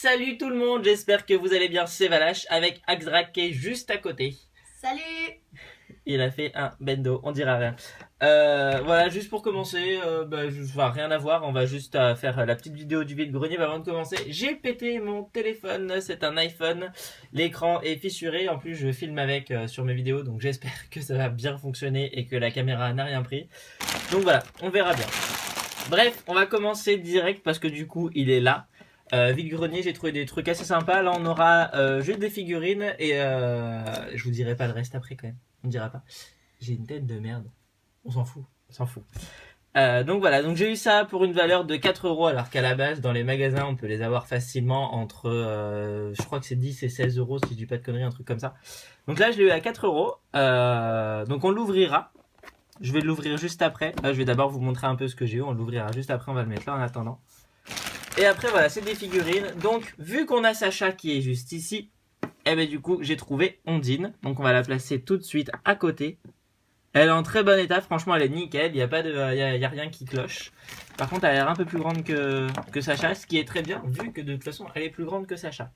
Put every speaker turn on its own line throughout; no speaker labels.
Salut tout le monde, j'espère que vous allez bien, c'est Valache avec Axdrak qui est juste à côté.
Salut.
Il a fait un bendo, on dira rien. Voilà, juste pour commencer, rien à voir, on va juste faire la petite vidéo du vide-grenier. Mais avant de commencer, j'ai pété mon téléphone, c'est un iPhone, l'écran est fissuré, en plus je filme avec sur mes vidéos, donc j'espère que ça va bien fonctionner et que la caméra n'a rien pris. Donc voilà, on verra bien. Bref, on va commencer direct parce que du coup il est là. Vide-grenier, j'ai trouvé des trucs assez sympas. Là, on aura juste des figurines et je vous dirai pas le reste après quand même. On ne dira pas. J'ai une tête de merde. On s'en fout. On s'en fout. Donc voilà, donc j'ai eu ça pour une valeur de 4 € alors qu'à la base, dans les magasins, on peut les avoir facilement entre, je crois que c'est 10 et 16 € si je dis pas de conneries, un truc comme ça. Donc là, je l'ai eu à 4 €. Donc on l'ouvrira. Je vais l'ouvrir juste après. Je vais d'abord vous montrer un peu ce que j'ai eu. On l'ouvrira juste après, on va le mettre là en attendant. Et après voilà, c'est des figurines. Donc vu qu'on a Sacha qui est juste ici, et ben du coup j'ai trouvé Ondine. Donc on va la placer tout de suite à côté. Elle est en très bon état, franchement elle est nickel, il n'y a, y a rien qui cloche. Par contre elle a l'air un peu plus grande que Sacha, ce qui est très bien vu que de toute façon elle est plus grande que Sacha.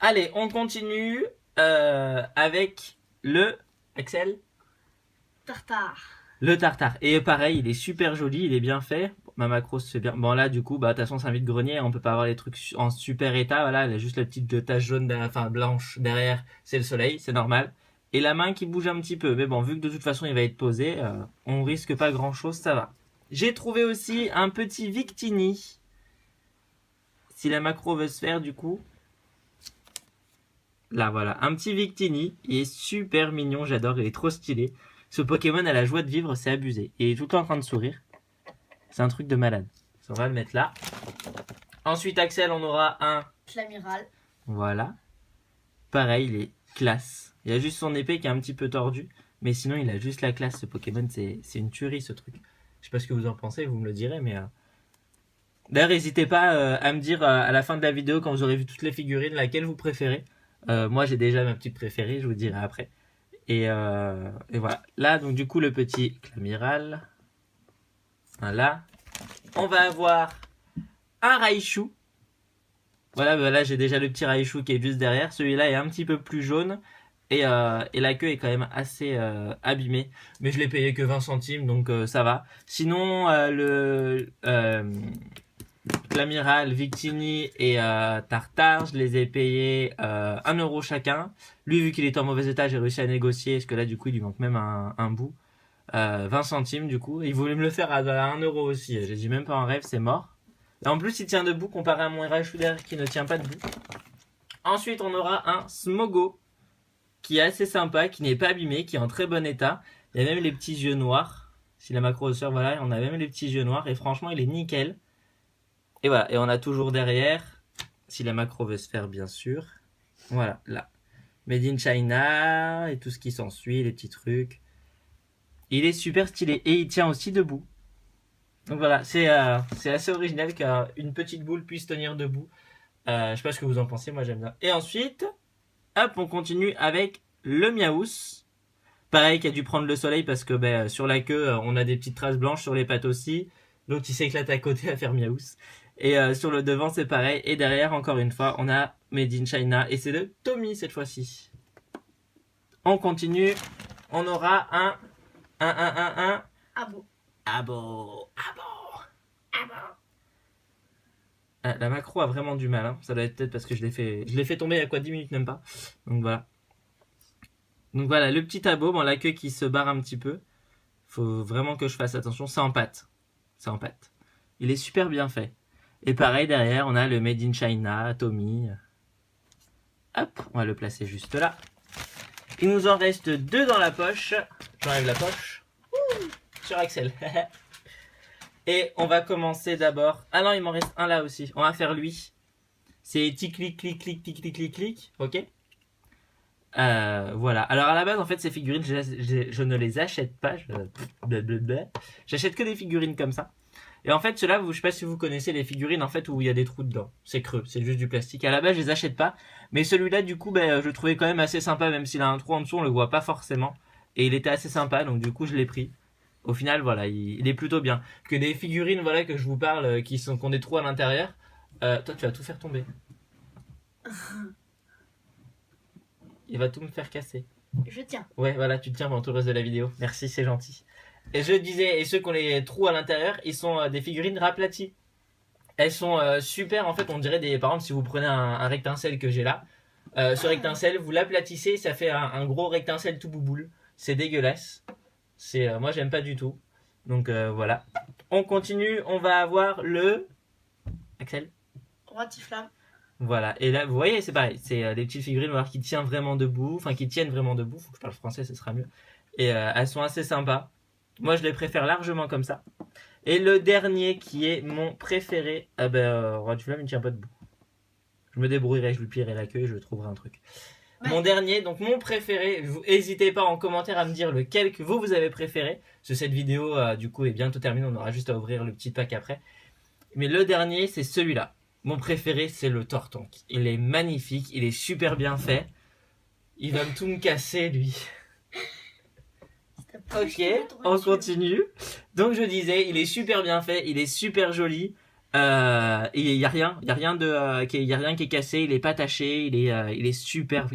Allez, on continue avec le Axel.
Tartare.
Le tartare. Et pareil, il est super joli, il est bien fait. Ma macro se fait bien. Bon là du coup, de toute façon c'est un vide-grenier, on peut pas avoir les trucs en super état. Voilà, il a juste la petite tache jaune, enfin blanche derrière, c'est le soleil, c'est normal. Et la main qui bouge un petit peu. Mais bon, vu que de toute façon il va être posé, on risque pas grand chose, ça va. J'ai trouvé aussi un petit Victini. Si la macro veut se faire du coup. Là voilà, un petit Victini. Il est super mignon, j'adore, il est trop stylé. Ce Pokémon a la joie de vivre, c'est abusé. Il est tout le temps en train de sourire. C'est un truc de malade. On va le mettre là. Ensuite, Axel, on aura un
Clamiral.
Voilà. Pareil, il est classe. Il a juste son épée qui est un petit peu tordue. Mais sinon, il a juste la classe. Ce Pokémon, c'est une tuerie, ce truc. Je sais pas ce que vous en pensez, vous me le direz, mais... D'ailleurs, n'hésitez pas à me dire à la fin de la vidéo, quand vous aurez vu toutes les figurines, laquelle vous préférez. Moi, j'ai déjà ma petite préférée, je vous dirai après. Et voilà. Là, donc du coup, le petit Clamiral. Voilà. On va avoir un Raichu. Voilà, là j'ai déjà le petit Raichu qui est juste derrière. Celui-là est un petit peu plus jaune. Et la queue est quand même assez abîmée. Mais je l'ai payé que 20 centimes, donc ça va. Sinon, le Clamiral, Victini et Tartare, je les ai payés 1 € chacun. Lui, vu qu'il est en mauvais état, j'ai réussi à négocier. Parce que là, du coup, il lui manque même un bout. 20 centimes du coup. Il voulait me le faire à 1 € aussi. J'ai dit même pas en rêve, c'est mort. Et en plus, il tient debout comparé à mon Raichu qui ne tient pas debout. Ensuite, on aura un Smogo qui est assez sympa, qui n'est pas abîmé, qui est en très bon état. Il y a même les petits yeux noirs. Si la macro ressort, voilà, on a même les petits yeux noirs. Et franchement, il est nickel. Et voilà, et on a toujours derrière, si la macro veut se faire, bien sûr. Voilà, là. Made in China et tout ce qui s'ensuit, les petits trucs. Il est super stylé et il tient aussi debout. Donc voilà, c'est assez original qu'une petite boule puisse tenir debout. Je sais pas ce que vous en pensez, moi j'aime bien. Et ensuite, hop, on continue avec le Miaous. Pareil, qui a dû prendre le soleil parce que sur la queue, on a des petites traces blanches, sur les pattes aussi. Donc il s'éclate à côté à faire Miaous. Et sur le devant, c'est pareil. Et derrière, encore une fois, on a Made in China. Et c'est de Tommy cette fois-ci. On continue. On aura un
Abo.
La macro a vraiment du mal, hein. Ça doit être peut-être parce que je l'ai fait tomber il y a quoi 10 minutes même pas. Donc voilà, le petit abo, bon la queue qui se barre un petit peu. Faut vraiment que je fasse attention, c'est en pâte. Il est super bien fait. Et pareil derrière, on a le Made in China, Tommy. Hop, on va le placer juste là. Il nous en reste 2 dans la poche. J'enlève la poche. Sur Axel. Et on va commencer d'abord. Ah non, il m'en reste un là aussi. On va faire lui. C'est tic clic clic clic clic clic clic clic. Ok. Voilà. Alors à la base, en fait, ces figurines, je ne les achète pas. J'achète que des figurines comme ça. Et en fait, ceux-là, je sais pas si vous connaissez les figurines en fait où il y a des trous dedans. C'est creux, c'est juste du plastique. À la base, je les achète pas. Mais celui-là, du coup, je le trouvais quand même assez sympa, même s'il a un trou en dessous, on le voit pas forcément. Et il était assez sympa, donc du coup, je l'ai pris. Au final, voilà, il est plutôt bien. Que des figurines, voilà, que je vous parle, qui ont des trous à l'intérieur, Toi, tu vas tout faire tomber. Il va tout me faire casser.
Je tiens.
Ouais, voilà, tu te tiens pendant tout le reste de la vidéo. Merci, c'est gentil. Et je disais, et ceux qui ont les trous à l'intérieur, ils sont des figurines raplaties. Elles sont super, en fait, on dirait des... Par exemple, si vous prenez un rectincelle que j'ai là, ce rectincelle, vous l'aplatissez, ça fait un gros rectincelle tout bouboule. C'est dégueulasse. Moi, j'aime pas du tout. Donc voilà. On continue, on va avoir le... Axel.
Rotiflamme.
Voilà, et là, vous voyez, c'est pareil. C'est des petites figurines voir, qui tiennent vraiment debout. Enfin, qui tiennent vraiment debout. Faut que je parle français, ce sera mieux. Et elles sont assez sympas. Moi, je les préfère largement comme ça. Et le dernier qui est mon préféré, ah ben, Roi du Flamme, il tient pas debout. Je me débrouillerai, je lui plierai la queue et je trouverai un truc.
Ouais.
Mon dernier, donc mon préféré, vous n'hésitez pas en commentaire à me dire lequel que vous avez préféré. Parce que cette vidéo, du coup, est bientôt terminée. On aura juste à ouvrir le petit pack après. Mais le dernier, c'est celui-là. Mon préféré, c'est le Tortank. Il est magnifique, il est super bien fait. Il va tout me casser, lui. Ok, on continue. Donc je disais, il est super bien fait, il est super joli. Et il y a rien qui est cassé, il est pas taché, il est super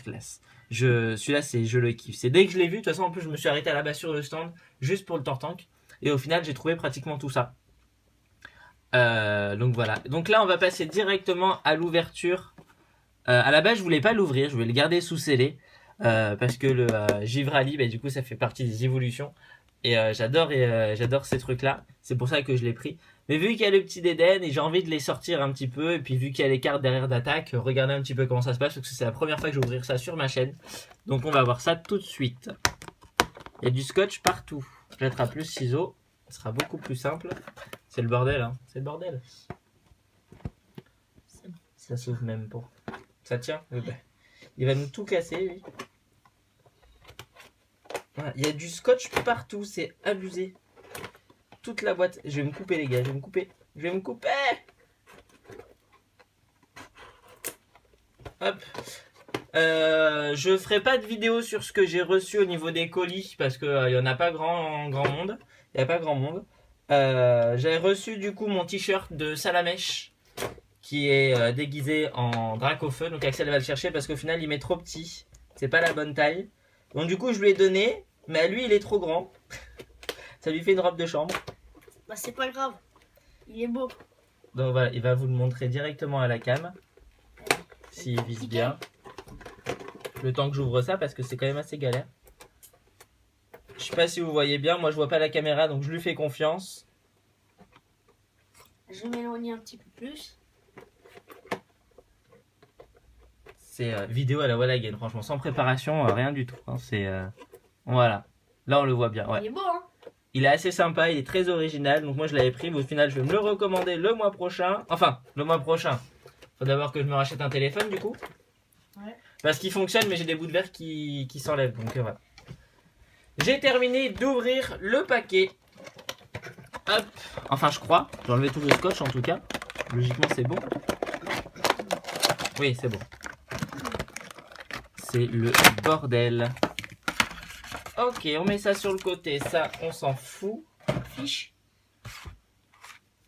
classe. Celui-là, je le kiffe. C'est dès que je l'ai vu, de toute façon, en plus, je me suis arrêté là-bas sur le stand juste pour le Tortank. Et au final, j'ai trouvé pratiquement tout ça. Donc voilà. Donc là, on va passer directement à l'ouverture. À la base, je voulais pas l'ouvrir, je voulais le garder sous scellé. Parce que le Givrali, bah, du coup, ça fait partie des évolutions. Et j'adore ces trucs-là. C'est pour ça que je l'ai pris. Mais vu qu'il y a le petit d'Eden et j'ai envie de les sortir un petit peu, et puis vu qu'il y a les cartes derrière d'attaque, regardez un petit peu comment ça se passe, parce que c'est la première fois que je vais ouvrir ça sur ma chaîne. Donc on va voir ça tout de suite. Il y a du scotch partout. Je mettrai plus ciseaux, ce sera beaucoup plus simple. C'est le bordel, hein. C'est le bordel. Ça s'ouvre même pas. Ça tient? Oui, bah. Il va nous tout casser, lui. Voilà. Il y a du scotch partout, c'est abusé. Toute la boîte. Je vais me couper, les gars, je vais me couper. Hop. Je ferai pas de vidéo sur ce que j'ai reçu au niveau des colis parce que y en a pas grand monde. Il y a pas grand monde. J'ai reçu du coup mon t-shirt de Salamèche qui est déguisé en Dracofeu. Donc Axel va le chercher parce qu'au final il m'est trop petit. C'est pas la bonne taille. Donc du coup je lui ai donné, mais à lui il est trop grand. Ça lui fait une robe de chambre.
Bah c'est pas grave. Il est beau.
Donc voilà, il va vous le montrer directement à la cam. S'il vise bien. Le temps que j'ouvre ça parce que c'est quand même assez galère. Je sais pas si vous voyez bien, moi je vois pas la caméra donc je lui fais confiance.
Je vais m'éloigner un petit peu plus.
C'est vidéo à la Wall Again, franchement, sans préparation, rien du tout. Hein, voilà, là on le voit bien. Ouais.
Il est beau, hein.
Il est assez sympa, il est très original, donc moi je l'avais pris, mais au final je vais me le recommander le mois prochain. Enfin, le mois prochain. Faut d'abord que je me rachète un téléphone du coup.
Ouais.
Parce qu'il fonctionne, mais j'ai des bouts de verre qui s'enlèvent, donc voilà. J'ai terminé d'ouvrir le paquet. Hop. Enfin, je crois. J'ai enlevé tout le scotch en tout cas. Logiquement, c'est bon. Oui, c'est bon. C'est le bordel. Ok, on met ça sur le côté. Ça, on s'en fout.
Fiche.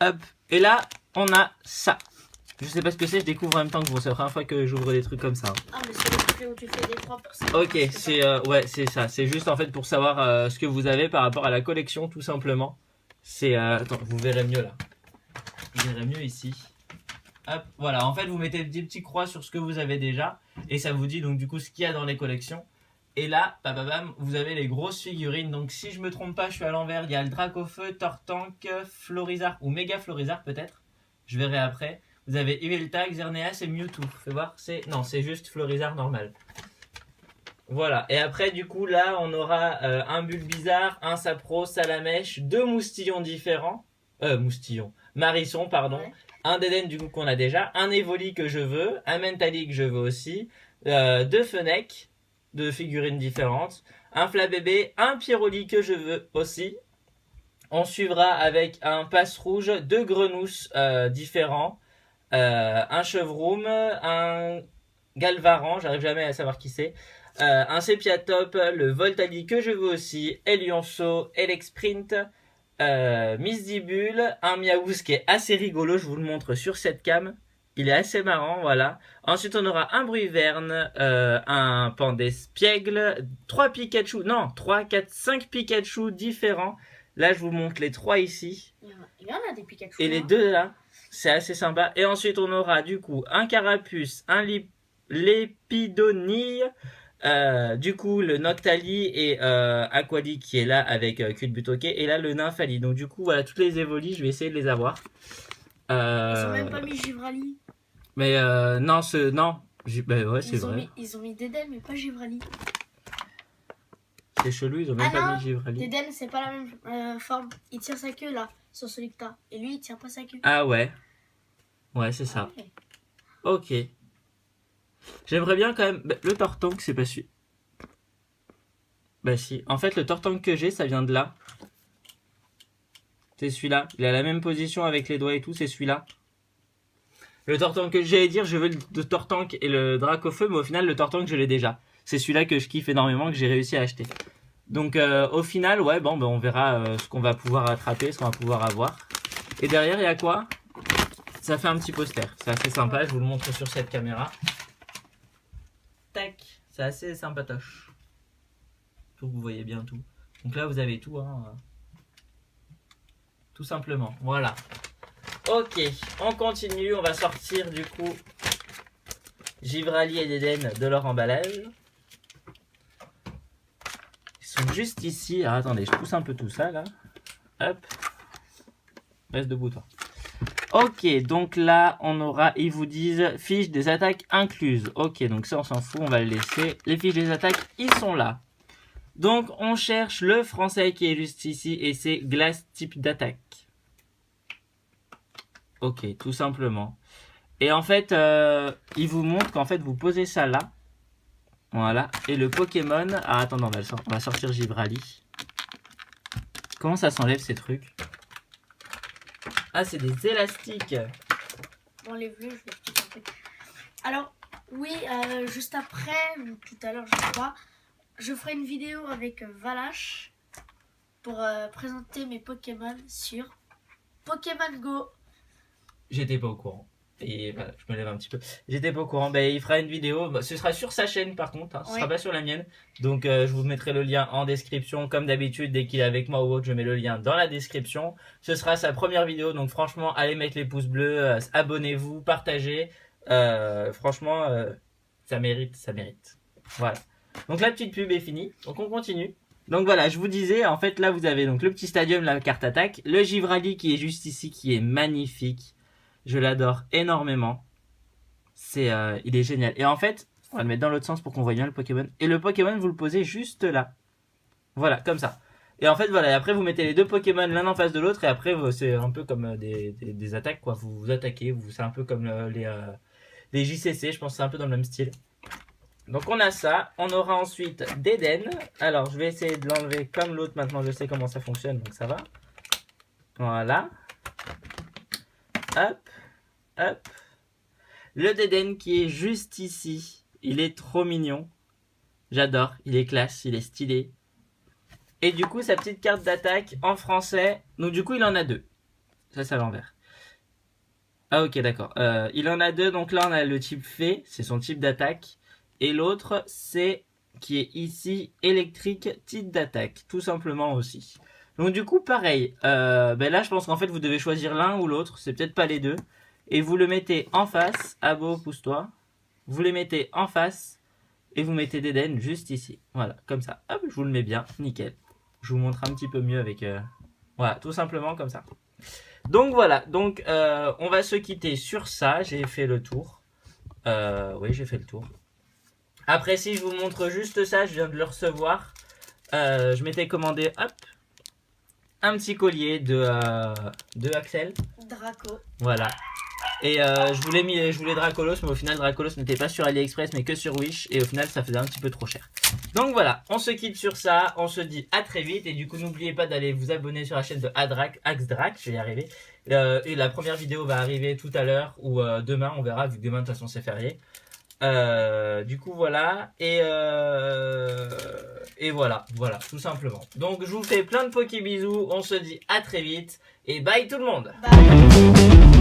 Hop. Et là, on a ça. Je sais pas ce que c'est, je découvre en même temps que vous. C'est la première fois que j'ouvre des trucs comme ça.
Ah, mais c'est le truc où tu fais des croix pour ça.
Ok, ouais, c'est ça. C'est juste en fait pour savoir ce que vous avez par rapport à la collection, tout simplement. Attends, vous verrez mieux là. Vous verrez mieux ici. Hop, voilà. En fait, vous mettez des petits croix sur ce que vous avez déjà, et ça vous dit donc du coup ce qu'il y a dans les collections. Et là, bam, vous avez les grosses figurines. Donc si je me trompe pas, je suis à l'envers. Il y a le Dracofeu, Tortank, Florizarre ou Méga Florizarre peut-être. Je verrai après. Vous avez Yveltal, Xerneas et Mewtwo. Fais voir, non, c'est juste Florizarre normal. Voilà, et après du coup là on aura un Bulbizarre, un Sapro, Salamèche, deux moustillons différents. Marisson, pardon. Ouais. Un Deden du coup qu'on a déjà, un Evoli que je veux, un Mentali que je veux aussi, deux Fennec, deux figurines différentes, un Flabébé, un Pierroli que je veux aussi. On suivra avec un Passe Rouge, deux Grenousses différents, un Chevroum, un Galvaran, j'arrive jamais à savoir qui c'est, un Sepiatop, le Voltali que je veux aussi, Elionceau, Elexprint, Misdibule, un Miaouz qui est assez rigolo, je vous le montre sur cette cam. Il est assez marrant, voilà. Ensuite, on aura un Bruyverne, un Pandespiègle, 3 Pikachu, non, 3, 4, 5 Pikachu différents. Là, je vous montre les 3 ici.
Il y en a des Pikachu.
Et les 2 là, c'est assez sympa. Et ensuite, on aura du coup un Carapuce, un Lépidonille, du coup le Noctali et Aquali qui est là avec Culbutoke. Et là, le Nymphali. Donc, du coup, voilà, toutes les évolis, je vais essayer de les avoir.
Ils ont même pas mis Givrali.
Mais non, non. Bah ouais, c'est vrai.
Ils ont mis Deden, mais pas Givrali.
C'est chelou, ils ont même pas mis Givrali.
Deden, c'est pas la même forme. Il tire sa queue là, sur celui que t'as. Et lui, il tire pas sa queue.
Ah ouais. Ouais, c'est ça.
Ouais.
Ok. J'aimerais bien quand même. Bah, le Tortank, c'est pas celui. Bah si. En fait, le Tortank que j'ai, ça vient de là. C'est celui-là. Il a la même position avec les doigts et tout, c'est celui-là. Le Tortank que j'allais dire, je veux le Tortank et le Dracofeu, mais au final, le Tortank, je l'ai déjà. C'est celui-là que je kiffe énormément, que j'ai réussi à acheter. Donc, au final, ouais, bon, ben, on verra ce qu'on va pouvoir attraper, ce qu'on va pouvoir avoir. Et derrière, il y a quoi? Ça fait un petit poster. C'est assez sympa, je vous le montre sur cette caméra. Tac, c'est assez sympatoche. Faut que vous voyez bien tout. Donc là, vous avez tout, hein. Tout simplement, voilà. Ok, on continue, on va sortir du coup Givrali et Deden de leur emballage. Ils sont juste ici. Alors attendez, je pousse un peu tout ça là. Hop. Reste debout toi. Ok, donc là on aura, ils vous disent fiches des attaques incluses. Ok, donc ça on s'en fout, on va le laisser. Les fiches des attaques, ils sont là. Donc on cherche le français qui est juste ici et c'est glace type d'attaque. Ok, tout simplement. Et en fait, il vous montre qu'en fait, vous posez ça là. Voilà. Et le Pokémon... Ah, attendez, on va sortir Givrali. Comment ça s'enlève ces trucs? Ah, c'est des élastiques.
Bon, les bleus, je vais expliquer un peu. Alors, oui, juste après, ou tout à l'heure, je sais pas, je ferai une vidéo avec Valache pour présenter mes Pokémon sur Pokémon Go.
J'étais pas au courant. Et voilà, je me lève un petit peu. J'étais pas au courant. Ben, il fera une vidéo. Ce sera sur sa chaîne par contre. Hein. Ce sera pas sur la mienne. Donc je vous mettrai le lien en description. Comme d'habitude, dès qu'il est avec moi ou autre, je mets le lien dans la description. Ce sera sa première vidéo. Donc franchement, allez mettre les pouces bleus. Abonnez-vous, partagez. Franchement, ça mérite, ça mérite. Voilà. Donc la petite pub est finie. Donc on continue. Donc voilà, je vous disais, en fait là vous avez donc le petit stadium, la carte attaque. Le Givrali qui est juste ici, qui est magnifique. Je l'adore énormément. Il est génial. Et en fait, on va le mettre dans l'autre sens pour qu'on voit bien le Pokémon. Et le Pokémon, vous le posez juste là. Voilà, comme ça. Et en fait, voilà. Et après, vous mettez les deux Pokémon l'un en face de l'autre. Et après, c'est un peu comme des attaques, quoi. Vous vous attaquez. C'est un peu comme les JCC. Je pense que c'est un peu dans le même style. Donc, on a ça. On aura ensuite Deden. Alors, je vais essayer de l'enlever comme l'autre. Maintenant, je sais comment ça fonctionne. Donc, ça va. Voilà. Hop, hop. Le Deden qui est juste ici. Il est trop mignon. J'adore. Il est classe, il est stylé. Et du coup, sa petite carte d'attaque en français. Donc du coup, il en a deux. Ça, c'est à l'envers. Ah ok, d'accord. Il en a deux. Donc là, on a le type fée. C'est son type d'attaque. Et l'autre, c'est qui est ici électrique type d'attaque. Tout simplement aussi. Donc du coup, pareil. Ben là, je pense qu'en fait, vous devez choisir l'un ou l'autre. C'est peut-être pas les deux. Et vous le mettez en face. Abo, pousse-toi. Vous les mettez en face. Et vous mettez Deden juste ici. Voilà, comme ça. Hop, je vous le mets bien. Nickel. Je vous montre un petit peu mieux avec... Voilà, tout simplement comme ça. Donc voilà. Donc, on va se quitter sur ça. J'ai fait le tour. Oui, j'ai fait le tour. Après, si je vous montre juste ça, je viens de le recevoir. Je m'étais commandé, hop, un petit collier de Axel.
Draco.
Voilà. Et je voulais Dracolos, mais au final Dracolos n'était pas sur AliExpress mais que sur Wish. Et au final ça faisait un petit peu trop cher. Donc voilà, on se quitte sur ça. On se dit à très vite. Et du coup n'oubliez pas d'aller vous abonner sur la chaîne de Axdrac, je vais y arriver. Et la première vidéo va arriver tout à l'heure ou demain, on verra, vu que demain de toute façon c'est férié. Du coup voilà. Et voilà, tout simplement. Donc je vous fais plein de poké bisous, on se dit à très vite et bye tout le monde.
Bye.